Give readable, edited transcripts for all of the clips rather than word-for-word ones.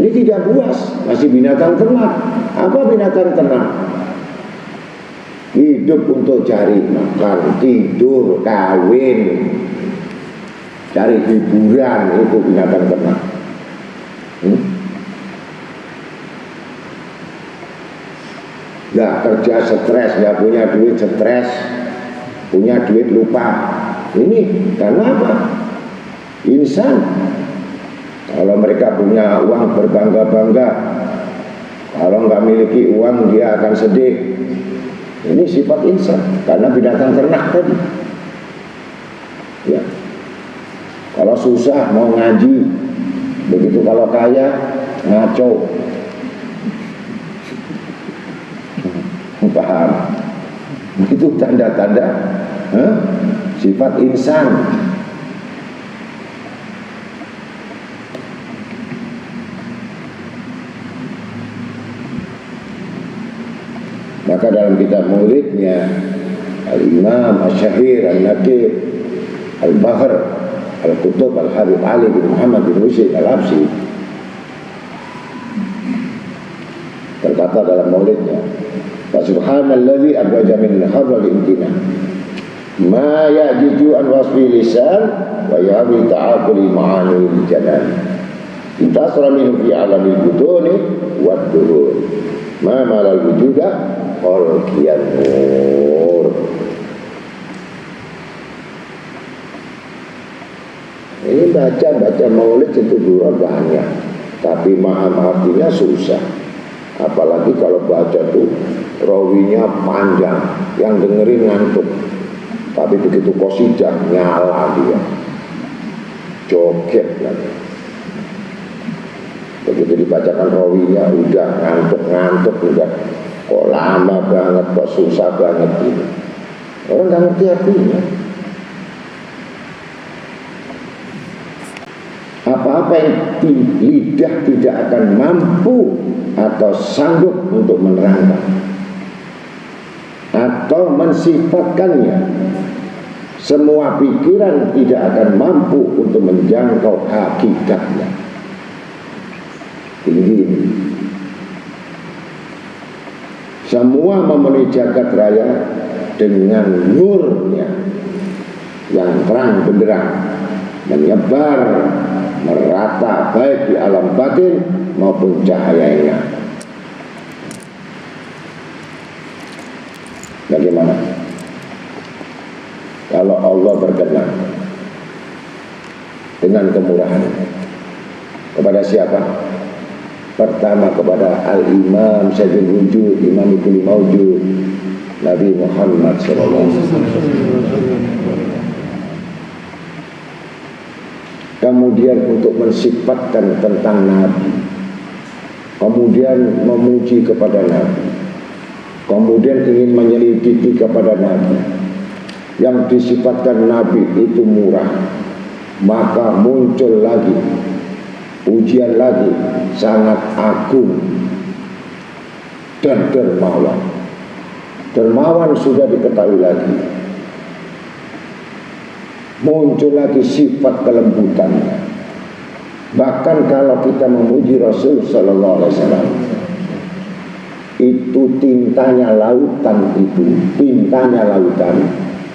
Ini tidak buas, masih binatang ternak. Apa binatang ternak? Hidup untuk cari makan, tidur, kawin, cari hiburan, itu binatang ternak. Nggak kerja stres, nggak punya duit stres, punya duit lupa. Ini karena apa? Insan. Kalau mereka punya uang berbangga-bangga, kalau nggak miliki uang dia akan sedih. Ini sifat insan karena binatang ternak tadi. Ya. Kalau susah mau ngaji, begitu kalau kaya ngaco. Paham? Itu tanda-tanda sifat insan. Maka dalam kitab maulidnya Al-Imam Asy-Syahir Al-Naqib Al-Bahr Al-Qutub Al-Habib Ali bin Muhammad bin Husain Al-Habsyi berkata dalam maulidnya, wa subhanalladzi akhraja min al-hadra al-imtina ma ya'jiju an wasfi lisan wa ya'bi ta'aquli ma'ani al-janan intasra min fi alamil butuni wa ad-duhur ma malal wujuda qalqiyan nur. Ini baca maulid itu durah banyak, tapi paham artinya susah. Apalagi kalau baca tuh rawinya panjang, yang dengerin ngantuk. Tapi begitu qasidah nyala dia, joget lagi. Begitu dibacakan rawinya udah ngantuk udah, kok lama banget, kok susah banget ini. Orang nggak ngerti artinya. Apa-apa yang lidah tidak akan mampu atau sanggup untuk menerangkan atau mensifatkannya, semua pikiran tidak akan mampu untuk menjangkau hakikatnya. Tinggi ini. Semua memenuhi jagat raya dengan nurnya yang terang benderang, menyebar merata baik di alam batin maupun cahayanya. Bagaimana? Kalau Allah berkenan dengan kemurahan kepada siapa? Pertama kepada Al-Imam Sayyidul Wujud, Imam Kulli Mawjud, Nabi Muhammad SAW. Kemudian untuk mensifatkan tentang Nabi, kemudian memuji kepada Nabi, kemudian ingin menyelidiki kepada Nabi. Yang disifatkan Nabi itu murah, maka muncul lagi ujian lagi sangat agung dan dermawan. Dermawan sudah diketahui lagi, muncul lagi sifat kelembutannya. Bahkan kalau kita memuji Rasul Sallallahu Alaihi Wasallam, itu tintanya lautan,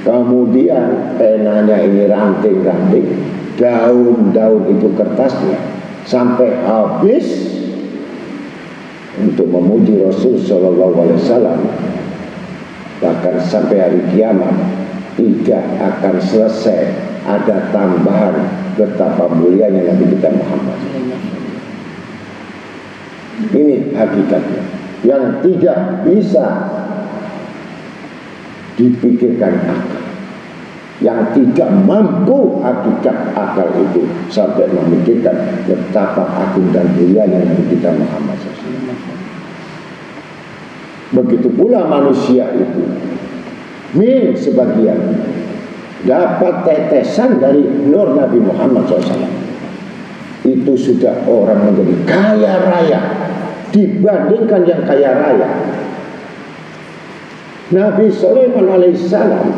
kemudian penanya ini ranting-ranting, daun-daun itu kertasnya, sampai habis untuk memuji Rasul Sallallahu Alaihi Wasallam. Bahkan sampai hari kiamat tidak akan selesai, ada tambahan betapa mulianya Nabi kita Muhammad. Ini hakikatnya yang tidak bisa dipikirkan akal, yang tidak mampu hakikat akal itu sampai memikirkan betapa agung dan mulianya Nabi kita Muhammad SAW. Begitu pula manusia itu, sebagian dapat tetesan dari nur Nabi Muhammad SAW, itu sudah orang menjadi kaya raya dibandingkan yang kaya raya. Nabi Sulaiman alaihissalam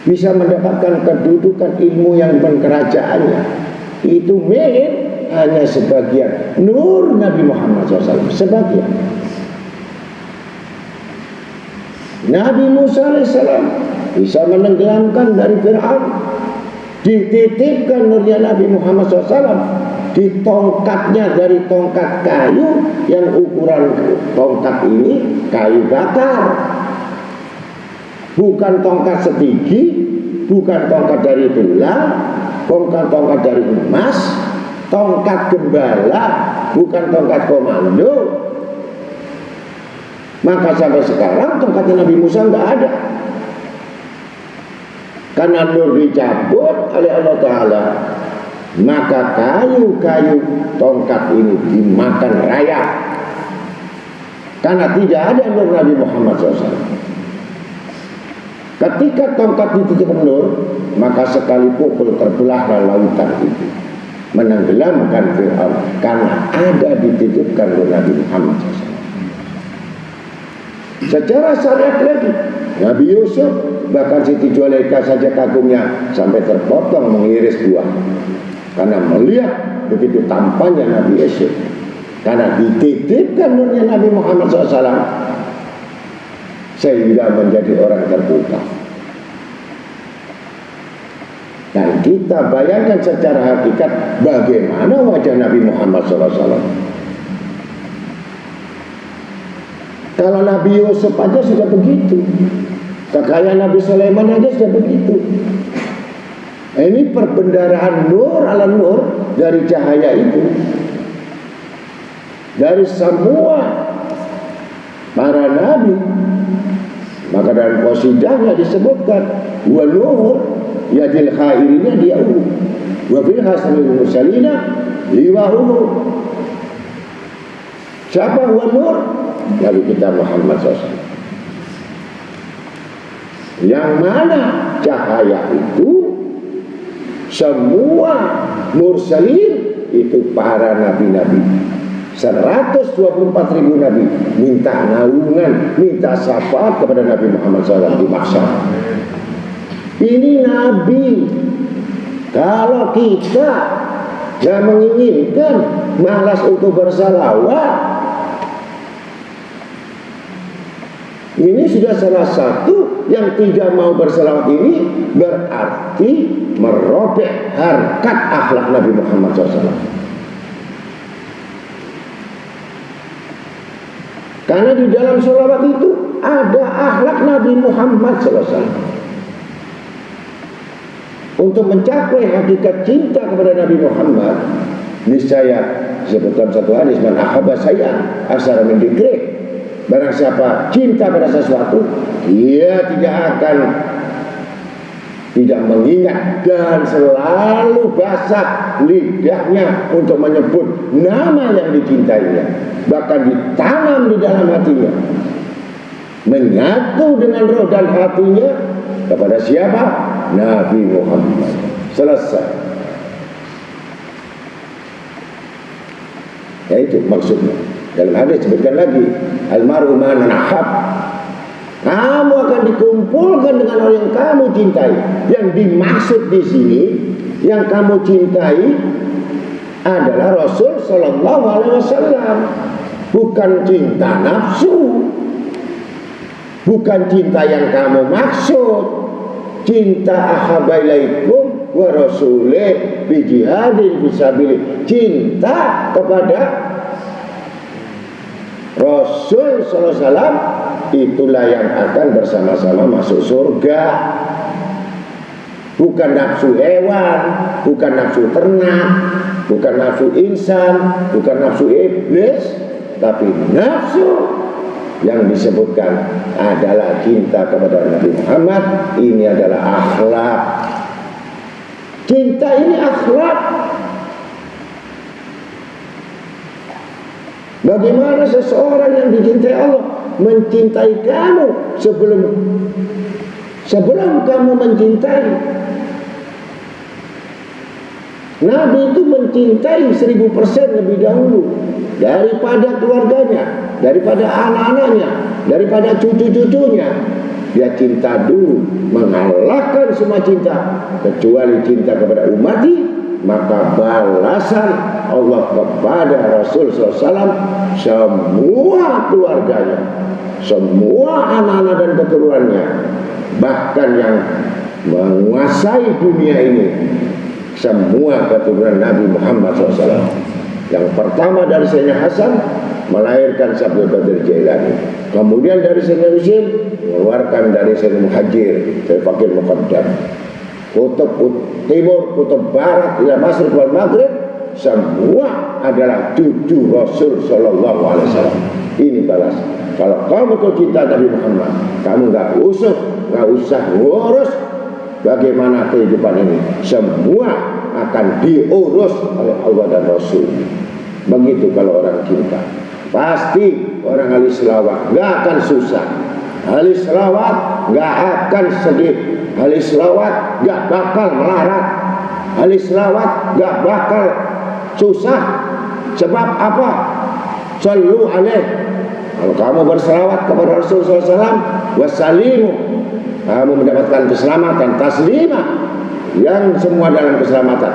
bisa mendapatkan kedudukan ilmu yang berkerajaannya itu hanya sebagian nur Nabi Muhammad SAW, sebagian. Nabi Musa alaihissalam bisa menenggelamkan dari Fir'aun, dititipkan nurnya Nabi Muhammad SAW di tongkatnya, dari tongkat kayu yang ukuran tongkat ini kayu bakar, bukan tongkat setigi, bukan tongkat dari tulang, bukan tongkat dari emas, tongkat gembala, bukan tongkat komando. Maka sampai sekarang tongkatnya Nabi Musa nggak ada, karena nur dicabut oleh Allah Ta'ala. Maka kayu-kayu tongkat ini dimakan raya, karena tidak ada nur Nabi Muhammad SAW. Ketika tongkat dititipkan nur, maka sekali pukul terbelahlah lautan itu, menenggelamkan Fir'aun, karena ada dititipkan nur Nabi Muhammad SAW. Secara syariat lagi, Nabi Yusuf, bahkan Siti Juleika saja kagumnya sampai terpotong mengiris buah, karena melihat begitu tampannya Nabi Yusuf, karena dititipkan nurnya Nabi Muhammad SAW, sehingga menjadi orang terbuka. Dan kita bayangkan secara hakikat bagaimana wajah Nabi Muhammad SAW. Kalau Nabi Yusuf aja sudah begitu, kekayaan Nabi Sulaiman aja sudah begitu. Ini perbendaharaan nur ala nur dari cahaya itu, dari semua para nabi. Maka dalam qasidahnya disebutkan wa nur yadil khairina dia'u wa fil hasanil mursalina liwa'u. Siapa wa nur? Nabi kita Muhammad SAW, yang mana cahaya itu semua mursalin, itu para nabi-nabi, 124.000 nabi minta naungan, minta syafaat kepada Nabi Muhammad SAW di mahsyar. Ini nabi. Kalau kita yang menginginkan, malas untuk bersalawat, ini sudah salah satu yang tidak mau bersalawat, ini berarti merobek harkat akhlak Nabi Muhammad SAW. Karena di dalam salawat itu ada akhlak Nabi Muhammad SAW. Untuk mencapai hakikat cinta kepada Nabi Muhammad, niscaya sebutkan satu hadis, man ahabba sayyan aksara min dzikri. Barang siapa cinta pada sesuatu, dia tidak mengingat dan selalu basah lidahnya untuk menyebut nama yang dicintainya, bahkan ditanam di dalam hatinya, menyatu dengan roh dan hatinya kepada siapa? Nabi Muhammad. Selesai. Ya, itu maksudnya. Dalam hadis disebutkan lagi, almaru man ahab. Kamu akan dikumpulkan dengan orang yang kamu cintai. Yang dimaksud di sini, yang kamu cintai adalah Rasul Sallallahu Alaihi Wasallam, bukan cinta nafsu, bukan cinta yang kamu maksud. Cinta ahabailaikum wa rasulih bi jihadin fisabilillah. Cinta kepada Rasul Sallallahu Alaihi Wasallam, itulah yang akan bersama-sama masuk surga. Bukan nafsu hewan, bukan nafsu ternak, bukan nafsu insan, bukan nafsu iblis, tapi nafsu yang disebutkan adalah cinta kepada Nabi Muhammad. Ini adalah akhlak. Cinta ini akhlak. Bagaimana seseorang yang dicintai Allah mencintai kamu sebelum kamu mencintai. Nabi itu mencintai 1000% lebih dahulu daripada keluarganya, daripada anak-anaknya, daripada cucu-cucunya. Dia cinta dulu, mengalahkan semua cinta kecuali cinta kepada umatnya. Maka balasan Allah kepada Rasul SAW, semua keluarganya, semua anak-anak dan keturunannya, bahkan yang menguasai dunia ini, semua keturunan Nabi Muhammad SAW. Yang pertama dari Sayyidina Hasan melahirkan Syekh Qadir Jailani, kemudian dari Sayyidina Husain mengeluarkan dari Sayyidina Muhajir, dari Fakir Muqaddam. Kutub timur, kutub barat, ila Masrik wal Maghrib, semua adalah cucu Rasul Sallallahu Alaihi Wasallam. Ini balas. Kalau kamu betul cinta Nabi Muhammad, kamu nggak usah ngurus bagaimana kehidupan ini. Semua akan diurus oleh Allah dan Rasul. Begitu kalau orang cinta. Pasti orang ahli selawat nggak akan susah. Ahli selawat nggak akan sedih. Ahli selawat nggak bakal melarat. Ahli selawat nggak bakal susah. Sebab apa? Sallu alaih. Kalau kamu berselawat kepada Rasulullah SAW, wassalimu, kamu mendapatkan keselamatan. Taslimah, yang semua dalam keselamatan.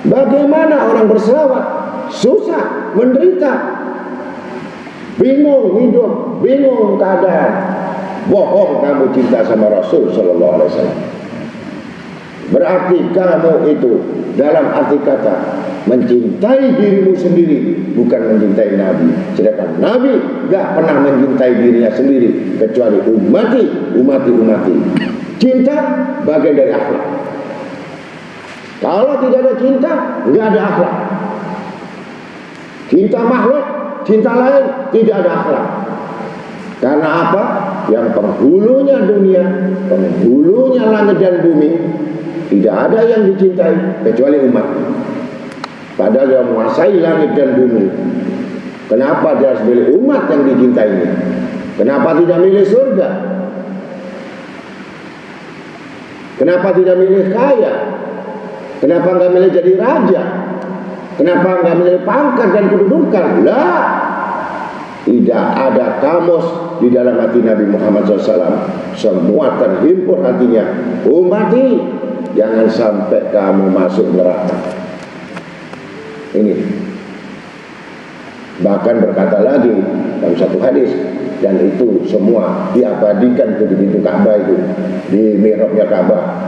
Bagaimana orang berselawat? Susah, menderita, bingung hidup, bingung keadaan. Bohong kamu cinta sama Rasul Sallallahu Alaihi Wasallam. Berarti kamu itu dalam arti kata mencintai dirimu sendiri, bukan mencintai Nabi. Sedangkan Nabi gak pernah mencintai dirinya sendiri, kecuali umati. Cinta bagian dari akhlak. Kalau tidak ada cinta, nggak ada akhlak. Cinta makhluk, cinta lain, tidak ada akhlak. Karena apa? Yang penghulunya dunia, penghulunya langit dan bumi, tidak ada yang dicintai kecuali umat. Padahal yang menguasai langit dan bumi, kenapa dia harus milih umat yang dicintainya? Kenapa tidak milih surga? Kenapa tidak milih kaya? Kenapa nggak milih jadi raja? Kenapa nggak milih pangkat dan kedudukan? Lah, tidak ada kamus di dalam hati Nabi Muhammad SAW. Semua terhimpun hatinya. Umati, jangan sampai kamu masuk neraka. Ini. Bahkan berkata lagi dalam satu hadis, dan itu semua diabadikan di pintu Ka'bah itu, di mihrabnya Ka'bah.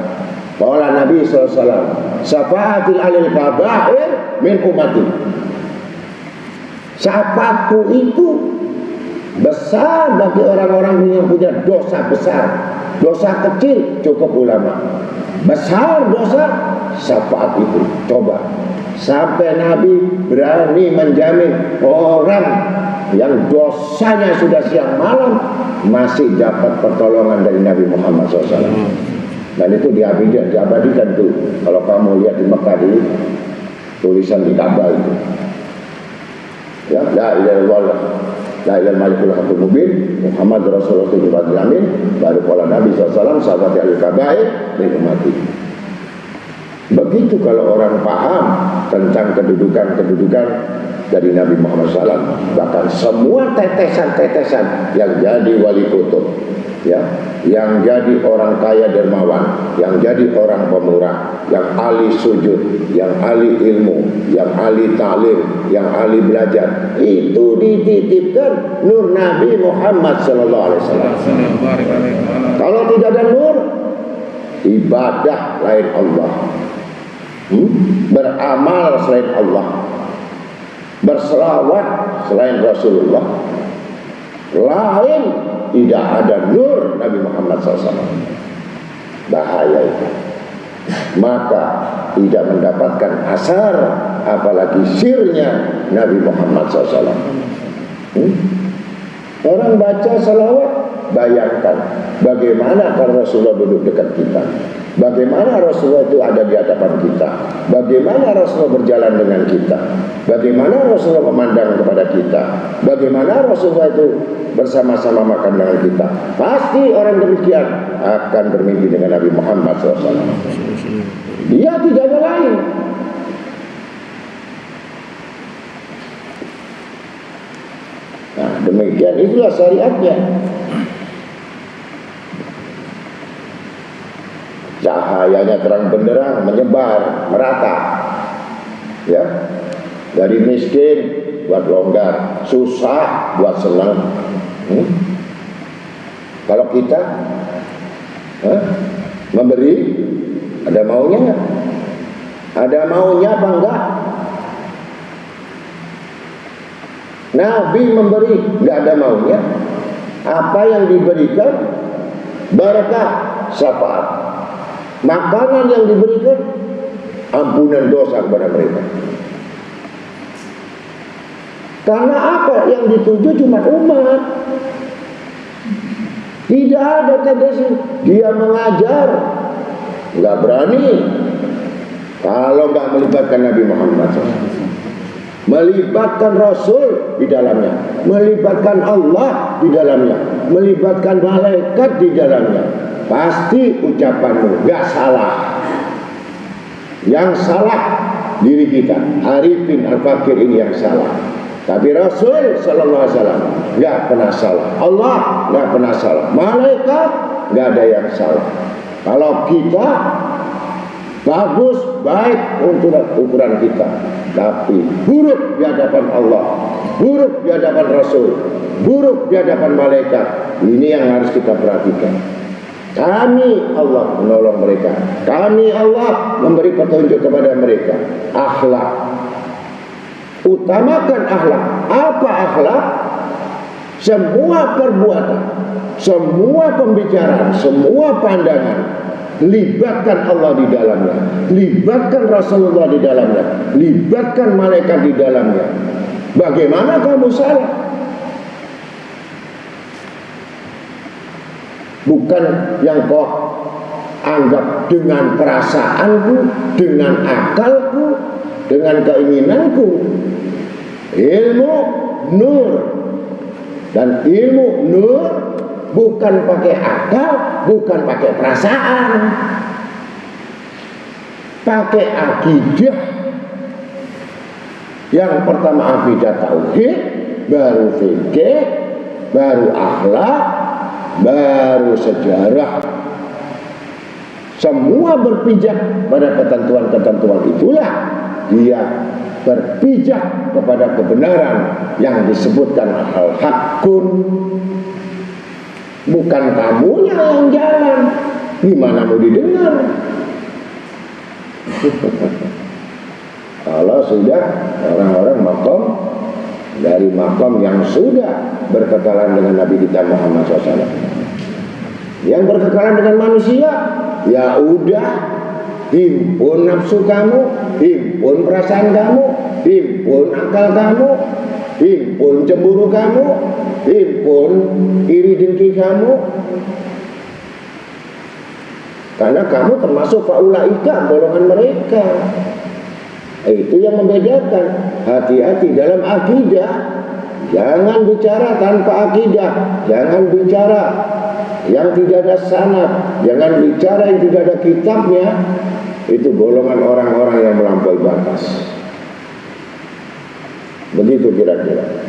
Qala Nabi SAW, syafa'atil alil kabair min umati. Syafaatku itu besar bagi orang-orang yang punya dosa besar. Dosa kecil cukup ulama, besar dosa syafaat itu. Coba sampai Nabi berani menjamin orang yang dosanya sudah siang malam masih dapat pertolongan dari Nabi Muhammad SAW. Dan itu diabadikan tuh. Kalau kamu lihat di Mekah di tulisan di Ka'bah itu, ya, la ilaha illallah, la ilaha malikul haqqul mubin, Muhammad Rasulullah sallallahu alaihi wasallam, baru qala Nabi SAW, sahabat al kabair min ummati. Begitu kalau orang paham tentang kedudukan dari Nabi Muhammad SAW, bahkan semua tetesan-tetesan yang jadi wali kutub, ya, yang jadi orang kaya dermawan, yang jadi orang pemurah, yang ahli sujud, yang ahli ilmu, yang ahli ta'lim, yang ahli belajar, itu dititipkan nur Nabi Muhammad SAW. Kalau tidak ada nur, ibadah lain Allah, beramal selain Allah, berselawat selain Rasulullah, lain tidak ada nur Nabi Muhammad SAW. Bahaya itu. Maka tidak mendapatkan asar, apalagi sirnya Nabi Muhammad SAW. Orang baca salawat, bayangkan bagaimana kalau Rasulullah duduk dekat kita, bagaimana Rasulullah itu ada di hadapan kita, bagaimana Rasulullah berjalan dengan kita, bagaimana Rasulullah memandang kepada kita, bagaimana Rasulullah itu bersama-sama makan dengan kita. Pasti orang demikian akan bermimpi dengan Nabi Muhammad SAW. Dia tidak ada lain. Nah, demikian itulah syariatnya. Cahayanya terang benderang, menyebar, merata. Ya. Dari miskin buat longgar, susah buat senang. Kalau kita memberi, ada maunya nggak? Ada maunya apa enggak? Nabi memberi, nggak ada maunya. Apa yang diberikan? Barakah, syafaat. Makanan yang diberikan, ampunan dosa kepada mereka. Karena apa? Yang dituju cuma umat. Tidak ada tendensi dia mengajar, nggak berani kalau nggak melibatkan Nabi Muhammad SAW. Melibatkan Rasul di dalamnya, melibatkan Allah di dalamnya, melibatkan malaikat di dalamnya. Pasti ucapanmu nggak salah. Yang salah diri kita, Arifin Al-Fakir ini yang salah. Tapi Rasul Sallallahu Alaihi Wasallam nggak pernah salah. Allah nggak pernah salah. Malaikat nggak ada yang salah. Kalau kita bagus, baik untuk ukuran kita, tapi buruk di hadapan Allah, buruk di hadapan Rasul, buruk di hadapan malaikat. Ini yang harus kita perhatikan. Kami Allah menolong mereka, kami Allah memberi petunjuk kepada mereka. Akhlak, utamakan akhlak. Apa akhlak? Semua perbuatan, semua pembicaraan, semua pandangan, libatkan Allah di dalamnya, libatkan Rasulullah di dalamnya, libatkan malaikat di dalamnya. Bagaimana kamu salah? Bukan yang kau anggap dengan perasaanku, dengan akalku, dengan keinginanku. Ilmu nur, dan ilmu nur bukan pakai akal, bukan pakai perasaan, pakai akidah. Yang pertama akidah tauhid, baru fikih, baru akhlak, baru sejarah. Semua berpijak pada ketentuan-ketentuan itulah dia berpijak kepada kebenaran yang disebutkan al-haqqun. Bukan kamunya yang jalan, gimana mau didengar? Kalau sudah orang-orang makom, dari makom yang sudah berkekalan dengan Nabi kita Muhammad SAW, yang berkekalan dengan manusia, ya udah, himpun nafsu kamu, himpun perasaan kamu, himpun akal kamu, himpun cemburu kamu, himpun iri dengki kamu. Karena kamu termasuk faulaika, golongan mereka. Itu yang membedakan. Hati-hati dalam akidah. Jangan bicara tanpa akidah. Jangan bicara yang tidak ada sanad. Jangan bicara yang tidak ada kitabnya. Itu golongan orang-orang yang melampaui batas. Begitu kira-kira.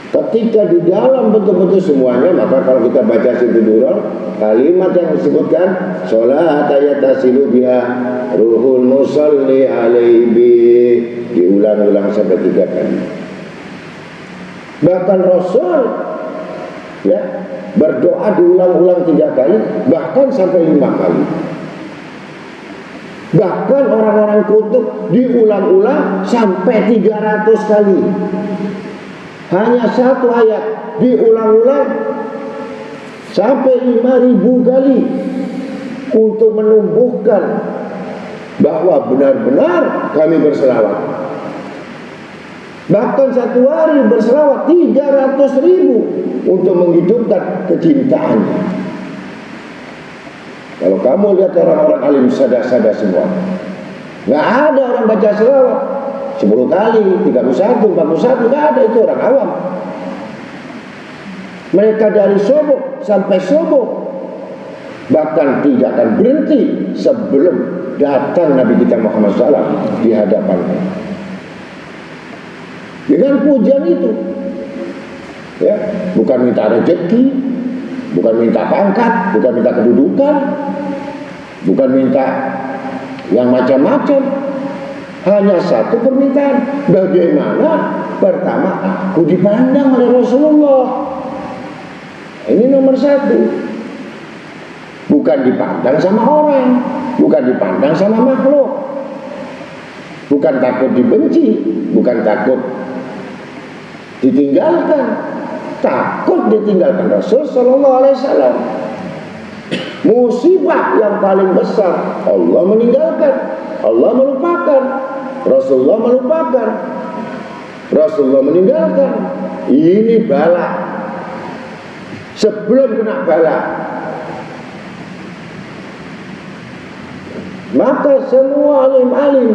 Ketika di dalam betul-betul semuanya, maka kalau kita baca Sidurul, kalimat yang disebutkan sholat ayatasilu biha ruhul musalli alaihi, diulang-ulang sampai 3 kali. Bahkan Rasul ya berdoa diulang-ulang 3 kali, bahkan sampai 5 kali. Bahkan orang-orang kutub diulang-ulang sampai 300 kali. Hanya 1 ayat diulang-ulang sampai 5.000 kali untuk menumbuhkan bahwa benar-benar kami berselawat. Bahkan 1 hari berselawat 300.000 untuk menghidupkan kecintaannya. Kalau kamu lihat orang-orang alim sada-sada semua, nggak ada orang baca selawat 10 kali, 31, 41, nggak ada. Itu orang awam. Mereka dari subuh sampai subuh, bahkan tidak akan berhenti sebelum datang Nabi kita Muhammad SAW di hadapannya. Dengan pujian itu, ya, bukan minta rezeki, bukan minta pangkat, bukan minta kedudukan, bukan minta yang macam-macam. Hanya satu permintaan, bagaimana pertama aku dipandang oleh Rasulullah. Ini nomor satu. Bukan dipandang sama orang, bukan dipandang sama makhluk, bukan takut dibenci, bukan takut ditinggalkan, takut ditinggalkan Rasul Sallallahu Alaihi Wasallam. Musibah yang paling besar, Allah meninggalkan, Allah melupakan, Rasulullah melupakan, Rasulullah meninggalkan. Ini bala. Sebelum kena bala, maka semua alim-alim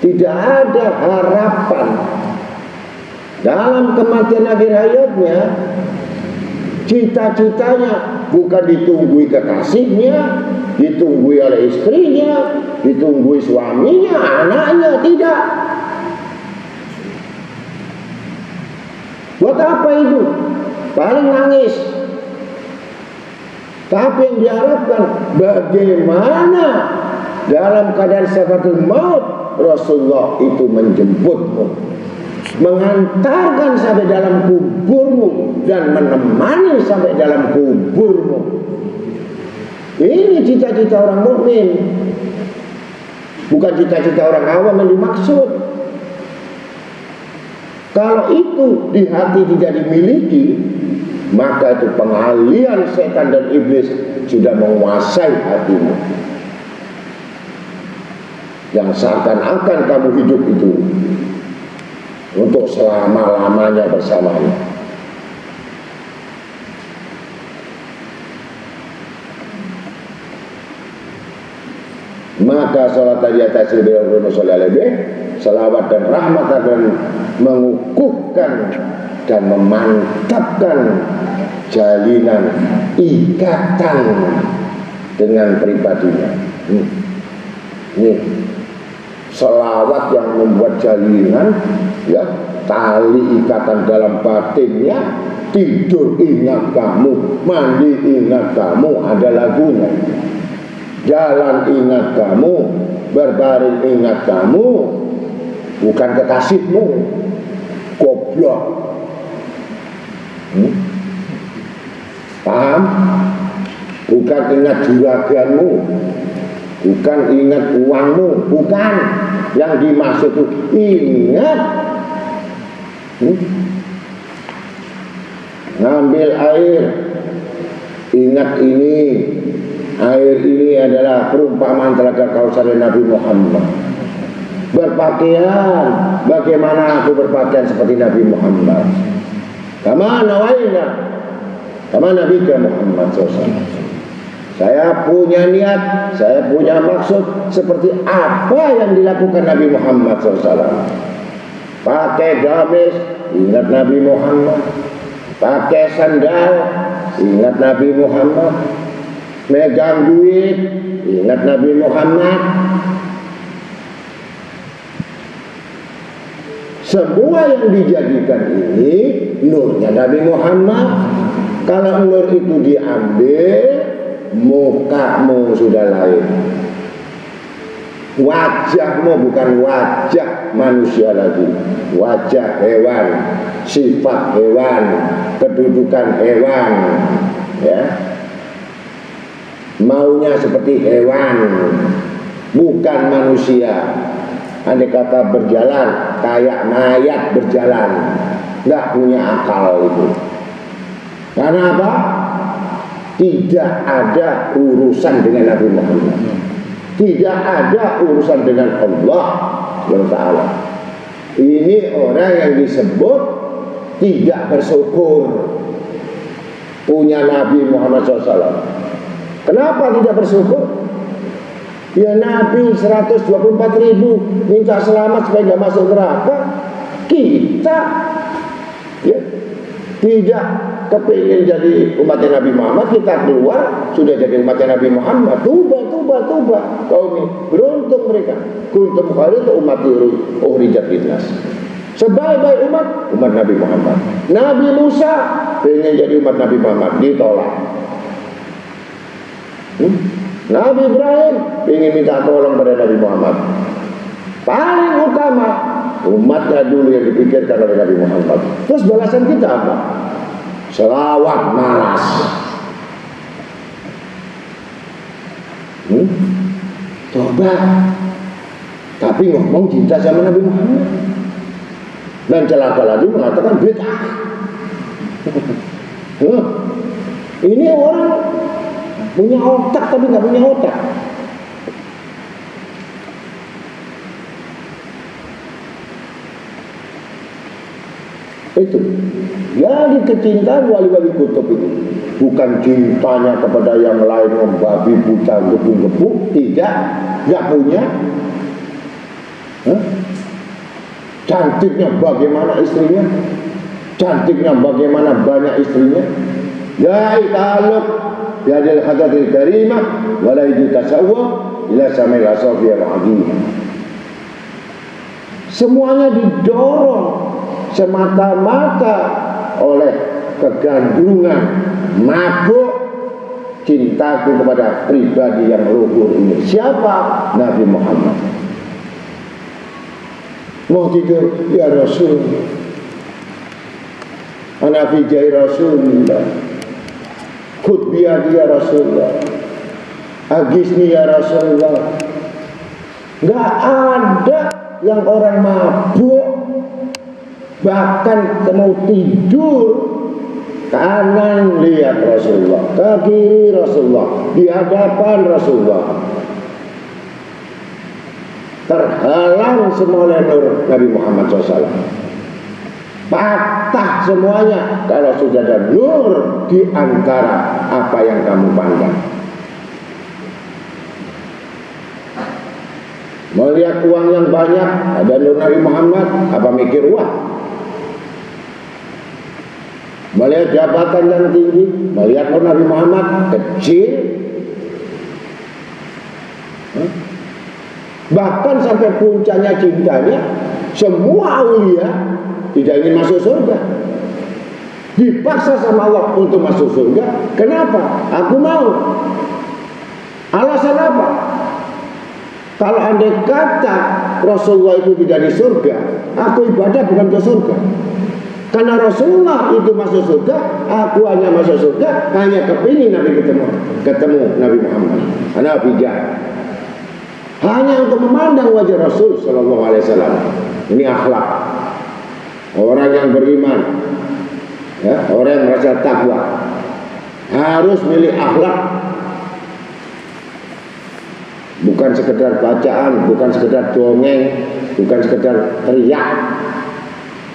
tidak ada harapan dalam kematian akhir hayatnya. Cita-citanya bukan ditunggui kekasihnya, ditunggui oleh istrinya, ditunggui suaminya, anaknya, tidak. Buat apa itu? Paling nangis. Tapi yang diharapkan bagaimana dalam keadaan sakaratul maut Rasulullah itu menjemputmu, mengantarkan sampai dalam kuburmu dan menemani sampai dalam kuburmu. Ini cita-cita orang mukmin, bukan cita-cita orang awam yang dimaksud. Kalau itu di hati tidak dimiliki, maka itu pengalian setan dan iblis sudah menguasai hatimu. Yang seakan-akan kamu hidup itu untuk selama-lamanya bersamanya. Maka salat di atas Rasulullah SAW, salawat dan rahmat akan mengukuhkan dan memantapkan jalinan ikatan dengan pribadinya. Ini selawat yang membuat jalinan, ya, tali ikatan dalam batinnya. Tidur ingat kamu, mandi ingat kamu, ada lagunya. Jalan ingat kamu, berbaring ingat kamu, bukan kekasihmu, goblok. Paham? Bukan ingat juraganmu, bukan ingat uangmu, bukan. Yang dimaksud itu ingat. Ngambil air, ingat ini. Air ini adalah perumpamaan telaga Kausar Nabi Muhammad. Berpakaian, bagaimana aku berpakaian seperti Nabi Muhammad. Kama nawaina, kama Nabi Muhammad SAW. Saya punya niat, saya punya maksud seperti apa yang dilakukan Nabi Muhammad SAW. Pakai gamis, ingat Nabi Muhammad. Pakai sandal, ingat Nabi Muhammad. Megang duit, ingat Nabi Muhammad. Semua yang dijadikan ini nurnya Nabi Muhammad. Kalau nur itu diambil, mukamu sudah lain. Wajahmu bukan wajah manusia lagi, wajah hewan, sifat hewan, kedudukan hewan, ya. Maunya seperti hewan, bukan manusia. Andai kata berjalan kayak mayat berjalan, nggak punya akal itu. Karena apa? Tidak ada urusan dengan Nabi Muhammad, tidak ada urusan dengan Allah SWT. Ini orang yang disebut tidak bersyukur punya Nabi Muhammad SAW. Kenapa tidak bersyukur? Ya Nabi 124.000 minta selamat supaya gak masuk neraka. Kita ya, tidak kepingin jadi umatnya Nabi Muhammad, kita keluar sudah jadi umatnya Nabi Muhammad. Tuba. Kaum ini beruntung mereka. Kuntum khairu ummati ukhrijat linnas. Sebaik-baik umat Nabi Muhammad. Nabi Musa pengen jadi umat Nabi Muhammad, ditolak. Nabi Ibrahim ingin minta tolong pada Nabi Muhammad. Paling utama umatnya dulu yang dipikirkan oleh Nabi Muhammad. Terus balasan kita apa? Selawat malas. Coba. Tapi ngomong cinta sama Nabi Muhammad. Dan celaka lagi mengatakan bid'ah. Ini orang punya otak tapi nggak punya otak. Itu. Jadi kecintaan wali-wali kutub itu bukan cintanya kepada yang lain, membabi buta, gebung-gebung, tidak, nggak punya. Cantiknya bagaimana istrinya, cantiknya bagaimana banyak istrinya. Ya ta'alluq bi hadil hadatil karimah wa la yatasawwa ila samil asafiyal azim. Semuanya didorong semata-mata oleh kegandrungan, mabuk cintaku kepada pribadi yang luhur ini. Siapa? Nabi Muhammad. Mau tidur, ya Rasul, ana fi jai Rasulullah, khud biyadi ya Rasulullah, agisni ya Rasulullah. Nggak ada yang orang mabuk bahkan mau tidur kanan lihat Rasulullah, ke kiri Rasulullah, di hadapan Rasulullah, terhalang semua oleh nur Nabi Muhammad SAW. Patah semuanya kalau sudah ada nur di antara apa yang kamu pandang. Melihat uang yang banyak, ada nur Nabi Muhammad, apa mikir uang? Melihat jabatan yang tinggi, melihat nur Nabi Muhammad kecil. Bahkan sampai puncaknya cintanya, semua aulia tidak ingin masuk surga, dipaksa sama Allah untuk masuk surga. Kenapa? Aku mau. Alasan apa? Kalau andai kata Rasulullah itu tidak di surga, aku ibadah bukan ke surga. Karena Rasulullah itu masuk surga, aku hanya masuk surga hanya kepingin Nabi ketemu Nabi Muhammad. Karena bijak. Hanya untuk memandang wajah Rasul Sallallahu Alaihi Wasallam. Ini akhlak orang yang beriman, ya, orang yang merasa takwa harus milih akhlak, bukan sekedar bacaan, bukan sekedar dongeng, bukan sekedar teriak,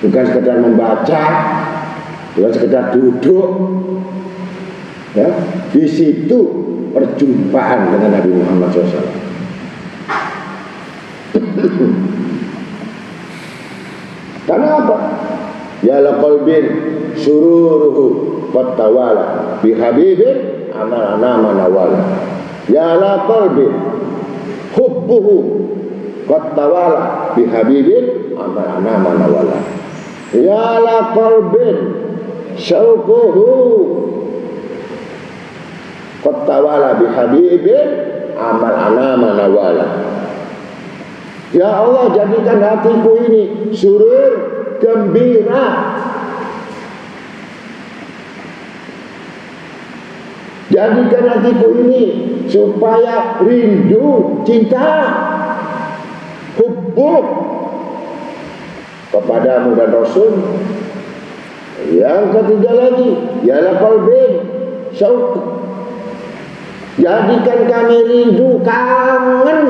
bukan sekedar membaca, bukan sekedar duduk. Ya, di situ perjumpaan dengan Nabi Muhammad SAW. Karena apa? Ya la qalbin sururuhu wattawala bi habibin amal manawala. Ya la qalbin hubbuhu wattawala bi habibin amal manawala. Ya la qalbin syauquhu wattawala bi habibin amal manawala. Ya Allah, jadikan hatiku ini surur, gembira. Jadikan hatiku ini supaya rindu, cinta, hubbu kepadamu dan Rasul. Yang ketiga lagi, yalah qalbin syauq. Jadikan kami rindu, kangen.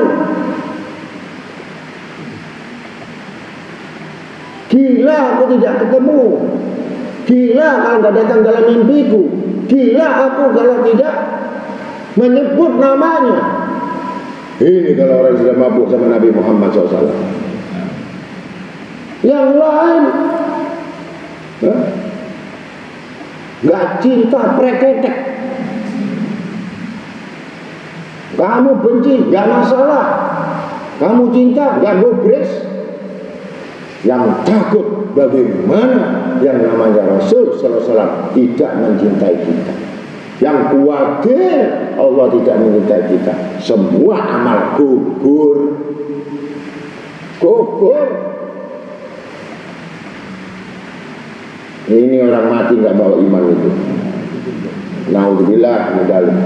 Gila aku tidak ketemu. Gila kalau tidak datang dalam mimpiku. Gila aku kalau tidak menyebut namanya. Ini kalau orang sudah mabuk sama Nabi Muhammad SAW. Yang lain nggak cinta preketek. Kamu benci nggak masalah. Kamu cinta nggak gobres. Yang takut bagaimana yang namanya Rasul Sallallahu Alaihi Wasallam tidak mencintai kita. Yang khawatir Allah tidak menyintai kita, semua amal gugur. Ini orang mati nggak bawa iman itu. Naudzubillah min dzalik.